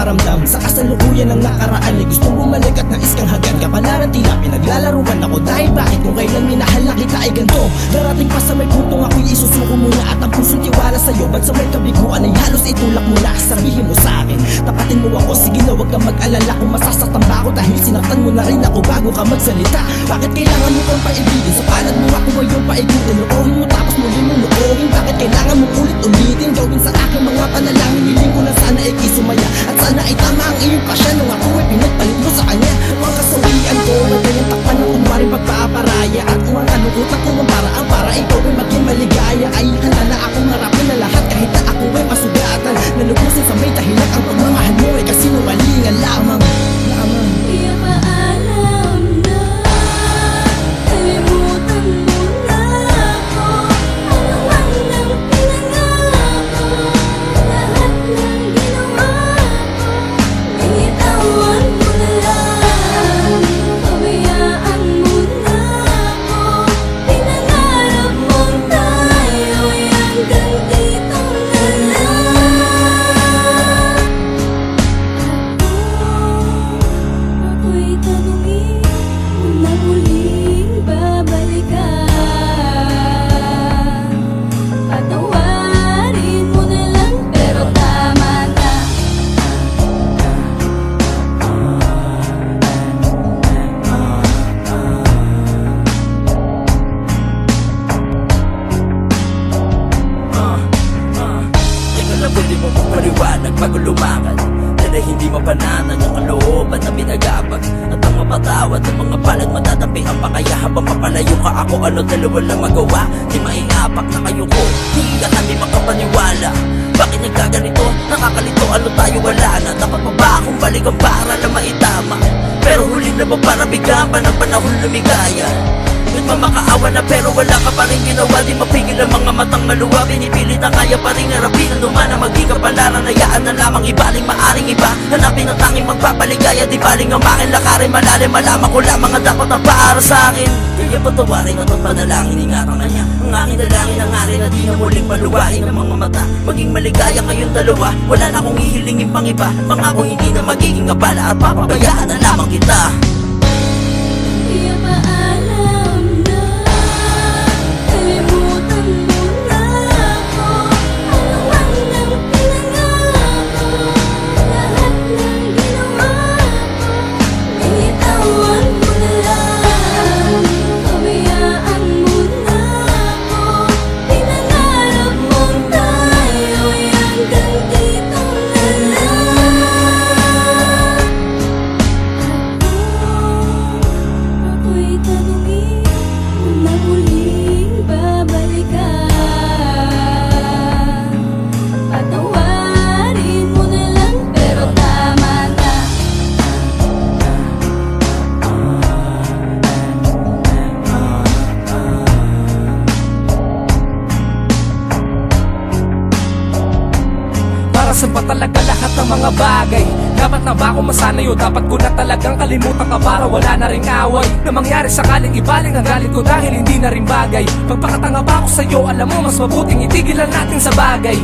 nagpaparamdam sa kasalukuyan ng nakaraan ay gustong bumalik at nais kang hagad. Kapalaran tila pinaglalaruan ako dahil bakit kung kailan minahal na kita ay ganito. Darating pa sa may puntong ako'y isusuko muna at ang puso'y tiwala sa'yo. Ba't sa may kabiguan ay halos itulak mo na. Sabihin mo sa akin, tapatin mo ako, sige na wag kang mag-alala kung masasaktan ba ako dahil sinaktan mo na rin ako bago ka magsalita. Bakit kailangan mo kang paibigin? Sa palad mo ako ngayon paigugin. Loohin mo tapos muli mo loohin. Bakit kailangan mo ulit-ulitin? Gawin sa akin mga panalangin. Hiling ko na sana ay kisumaya at sana ay tama ang iyong pasya nung ako ay pinagpalit mo sa kanya. Ang kasawian ko ay kanyang takpan ng kunwaring pagpaparaya at kung ang kalungkutan ko ang paraan para ikaw ay maging maligaya. Ay handa na akong harapin na lahat kahit na ako ay masugatan. Nalubusin sa may dahilan ang pagmamahal mo ay kasinungalingan lamang. Di ba alam na kalimutan mo na ako? Ano man ang pinangako, lahat ng ginawa ko, binitawan mo na lang. Pabayaan mo na ako, pinangarap mong tayo'y hanggang dito na lang. Ako'y tanungin kung na muling babalikan. Patawarin mo na lang pero tama na. Ikaw lang pwede mo magpaliwanag bago lumakad na hindi mapanatan yung kalooban na pinagabag at ang mapatawad ng mga palad matatapihan pa. Kaya habang papalayo ka ako, ano dalawa lang magawa? Di maiapak na kayo ko, di ka kami makapaniwala. Bakit nagkaganito? Nakakalito, ano tayo wala na? Dapat pa ba akong balikan para na maitama? Pero huli na ba para bigyan pa ng panahon lumigaya? Ba't ba makaawa na pero wala ka pa rin ginawa? Di mapigil ang mga matang maluwa. Pinipilit na kaya pa rin harapin ang luma na maging kapalaran. Hayaan na lamang ibaling maaring iba. Hanapin ang tanging magpapaligaya. Di baling ang makin lakarin malalim. Malaman ko lamang ang dapat na para sa akin. Kaya patawarin at magpanalangin. Ingatan ka niya ang aking dalangin. Ang akin na di na muling maluwain ang mga mata. Maging maligaya kayong dalawa. Wala na akong ihilingin pang iba. Pangako hindi na magiging abala at papabayaan na lamang kita. Di ba alam na kalimutan mo na ako? Ano man ang pinangako, lahat ng ginawa ko, binitawan mo na lang. Pabayaan mo na ako, pinangarap mong tayo'y hanggang dito na lang. Ako'y tanungin kung na muling babalikan. Patawarin mo na lang pero tama na. Para saan ba talaga lahat ng mga bagay? Dapat na ba ako masanay o dapat ko na talagang kalimutan ka para wala na ring away? Na mangyari sakaling ibaling ang galit ko dahil hindi na rin bagay. Pagpakatanga ba ako sa'yo, alam mo mas mabuting itigilan natin sa bagay.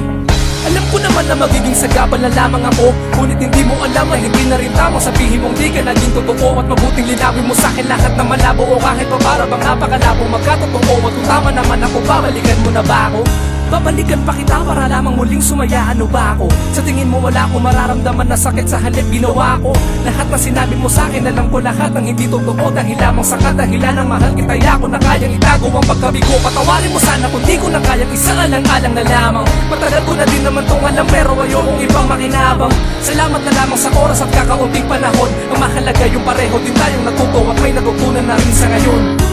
Alam ko naman na magiging sagabal na lamang ako, ngunit hindi mo alam na hindi na rin tamang sabihin mong di ka naging totoo. At mabuting linawin mo sa'kin lahat na malabo o kahit pa para bang napakalabo magkatotoo. At kung tama naman ako, babalikan mo na ba ako? Babalikan pa kita para lamang muling sumaya. Ano ba ako? Sa tingin mo wala akong mararamdaman na sakit sa halip ginawa ko? Lahat na sinabi mo sa'kin, alam ko lahat ng hindi totoo. Dahil lamang sa kadahilan ng mahal kita, ako na kayang itago ang pagkabigo. Patawarin mo sana kung di ko na kayang isaalang-alang na lamang. Matagal ko na din naman tong alam pero ayokong ibang makinabang. Salamat na lamang sa oras at kakaunting panahon. Ang mahalaga yung pareho din tayong natuto at may natutunan na rin sa ngayon.